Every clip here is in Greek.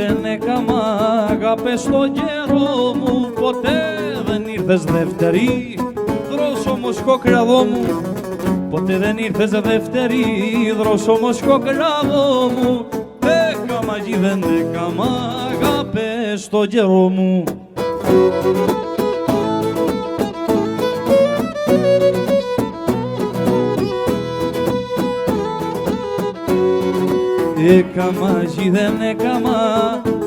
δεν έκαμα αγάπες στον καιρό μου, ποτέ δεν ήρθες δεύτερη, δρόσομος κοκραδό μου. Ποτέ δεν ήρθες δεύτερη, δρόσομος κοκραδό μου. Έκαμα κι δεν έκαμα αγάπες στον καιρό μου. Έκαμα κι δεν έκαμα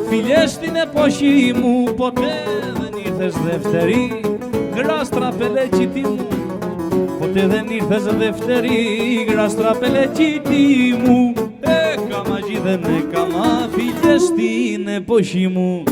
φιλιές στην εποχή μου, ποτέ δεν ήρθες δεύτερη, γλάστρα πελέκητη μου. Ποτέ δεν ήρθες δεύτερη, γλάστρα πελέκητη μου. Έκαμα κι δεν έκαμα φιλιές στην εποχή μου.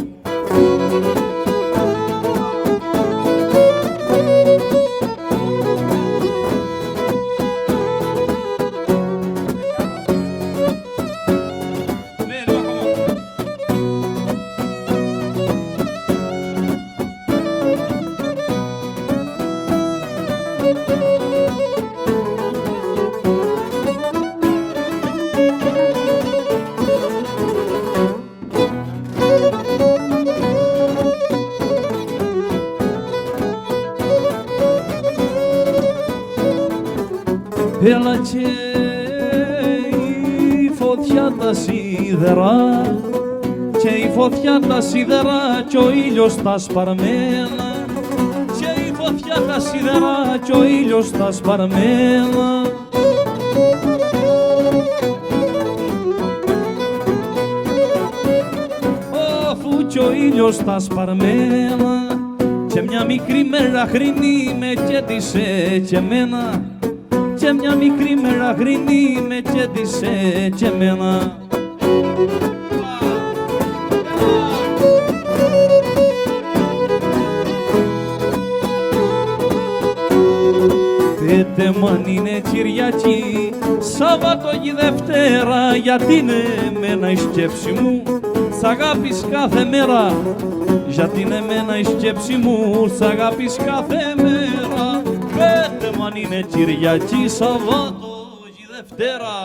Έλα και η φωτιά τα σίδερα, και η φωτιά τα σίδερα κι ο ήλιος τα σπαρμένα, και η φωτιά τα σίδερα κι ο ήλιος τα σπαρμένα. Αφού κι ο ήλιος τα σπαρμένα, και μια μικρή μελαχρινή με κέντησε κι εμένα, και μια μικρή μελαχρινή με κέντησε κι εμένα. Πέτε μου αν είναι Κυριακή, Σάββατο ή Δευτέρα, γιατί είναι εμένα η σκέψη μου σ' αγάπης κάθε μέρα, γιατί είναι εμένα η σκέψη μου σ' αγάπης κάθε μέρα. Πέτε μου αν είναι Κυριακή, Σαββάτο ή Δευτέρα.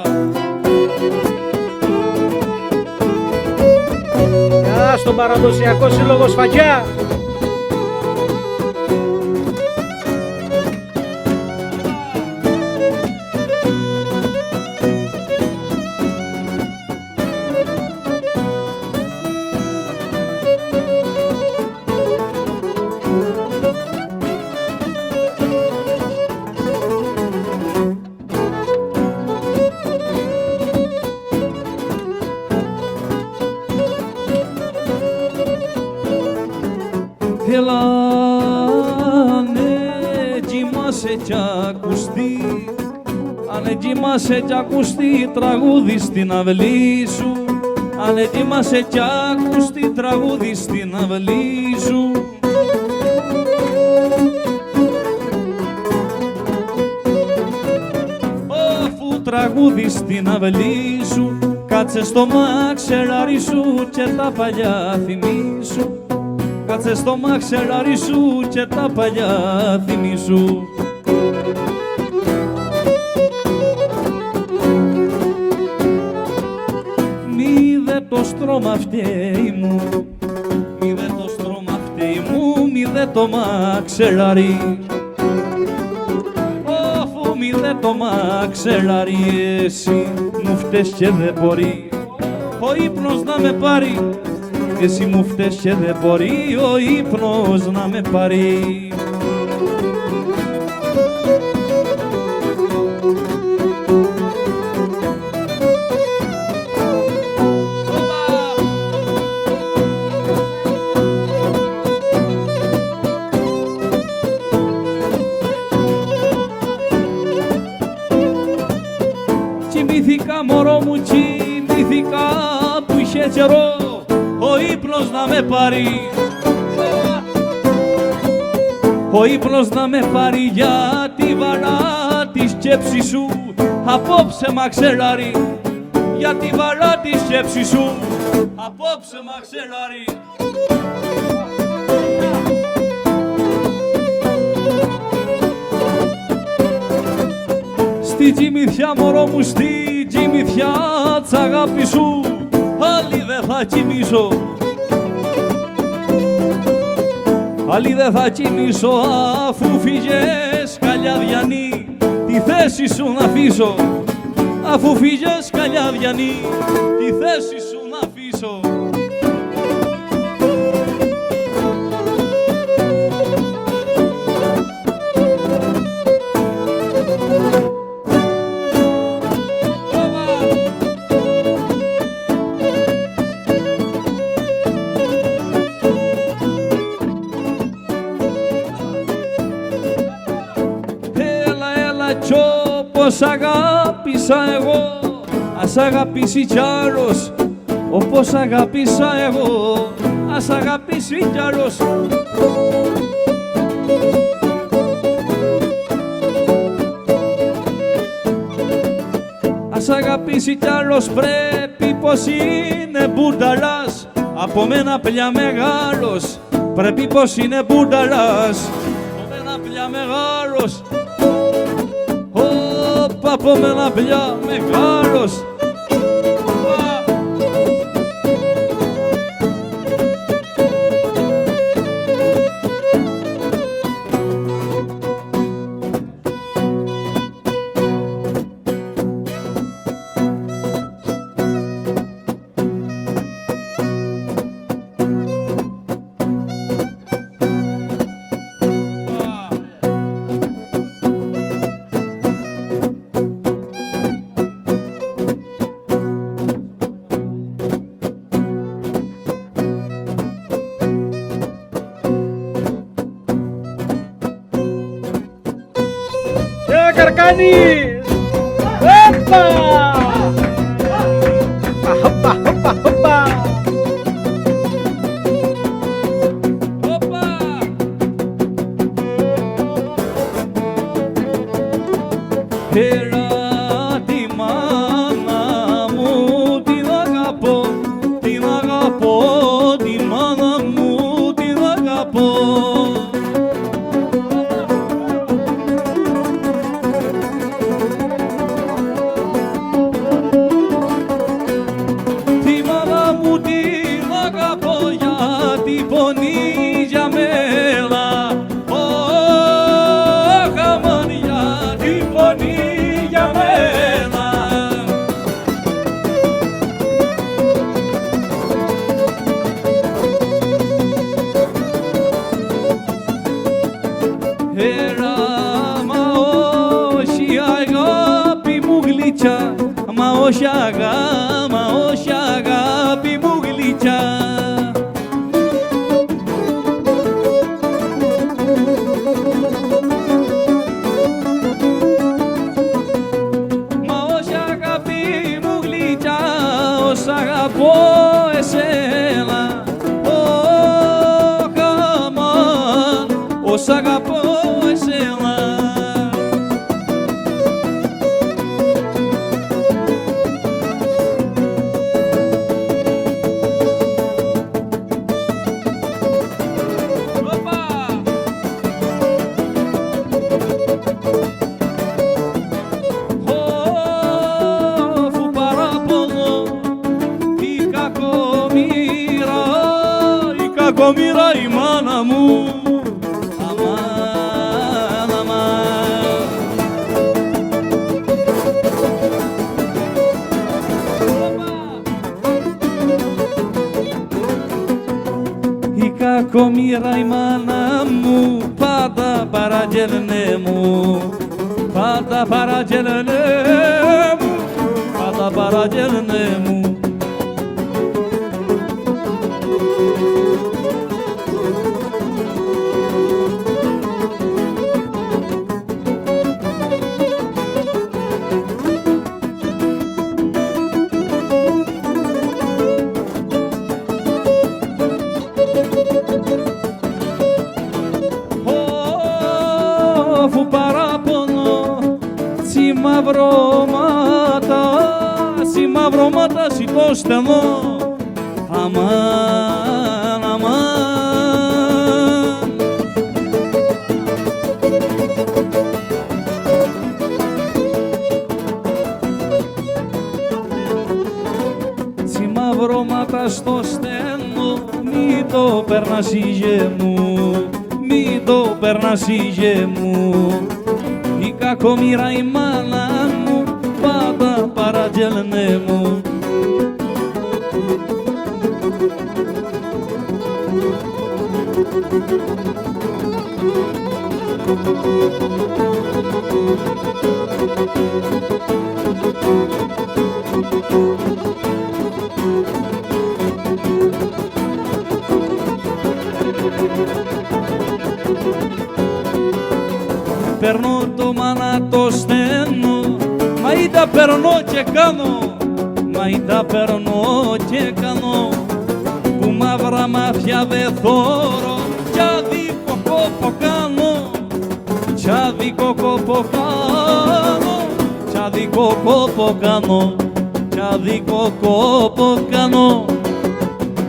Γεια στον Παραδοσιακό Σύλλογο Σφακιά. Έλα ναι κοιμάσαι κι ακουστεί, αν κοιμάσαι κι ακουστεί τραγούδι στην αυλή σου, αν κοιμάσαι κι ακουστεί τραγούδι στην αυλή σου. Αφού τραγούδι στην αυλή σου, κάτσε στο μαξελάρι σου και τα παλιά θυμίσου. Κάτσε στο μαξελάρι σου και τα παλιά θυμίσου. Μη δε το στρώμα φταίει μου, μη δε το στρώμα φταίει μου, μη δε το μαξελάρι. Αφού μη δε το μαξελάρι, εσύ μου φταίς και δεν μπορεί ο ύπνος να με πάρει. Εσύ μου φταίς και δεν μπορεί ο ύπνος να με πάρει. Κοιμήθηκα μωρό μου, κοιμήθηκα που είχε καιρό ο ύπνος να με πάρει, ο ύπνος να με πάρει, για τη βαρά τη σκέψη σου απόψε μαξελάρι, για τη βαρά τη σκέψη σου απόψε μαξελάρι. Στη κοιμηθιά μωρό μου, στη κοιμηθιά τ' αγάπη σου, άλλη δε δεν θα κοιμήσω, άλλη δεν θα κοιμήσω, αφού φύγες Καλιαδιανή, τη θέση σου να αφήσω. Αφού φύγες Καλιαδιανή, τη θέση σου να αφήσω. Κι όπως αγάπησα εγώ, ας αγαπήσει κι άλλος. Όπως αγάπησα εγώ, ας αγαπήσει κι άλλος. Ας αγαπήσει κι άλλος, πρέπει πως είναι μπουνταλάς. Από μένα πια μεγάλος, πρέπει πως είναι μπουνταλάς. Από μένα πια μεγάλος, από μένα πια μεγάλος. Καρκάνης! Όπα! Όπα, όπα, όπα! Όπα! Έλα τη μάνα μου, την αγαπώ, την αγαπώ, τη μάνα μου, την αγαπώ. Πονεί για μένα, αμάν, γιατί πονεί για μένα. Έλα, μα όχι αγάπη μου γλυκιά, μα όχι αγάπη μου γλυκιά. Σ' αγαπώ εσένα, αμάν, σ' αγαπώ εσένα. Κακομοίρα η μάνα μου, αμάν, αμάν. Η κακομοίρα η μάνα μου, πάντα παραγγέλνε μου, πάντα παραγγέλνε μου, πάντα παραγγέλνε μου. Αφού παράπονο, μαυρώματα σηκώ στενό, αμάν, αμάν. Μαυρώματα στέλνω, μη το περνάς ήγε μου, μη το περνάς ήγε μου. Η κακομοίρα η μάνα μου πάντα παραγγέλνε μου. Περνώ το μάνα το στέλνω, μα ή τα περνώ και κάνω, μα ή τα περνώ και κάνω, που μαύρα μάτια δε θωρώ, κι άδικο κόπο κάνω, κι άδικο κόπο κάνω, κι άδικο κόπο κάνω, κι άδικο κόπο κάνω.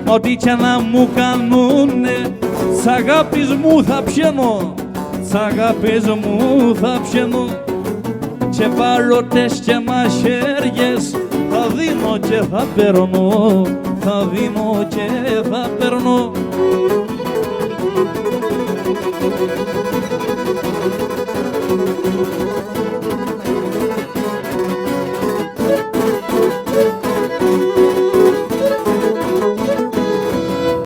Ό,τι κι να μου κάνουνε, σ' αγάπης μου θα πιένω, σ' αγάπης μου θα πιένω, και παλωτές και μαχαίριες θα δίνω και θα παίρνω, θα δίνω και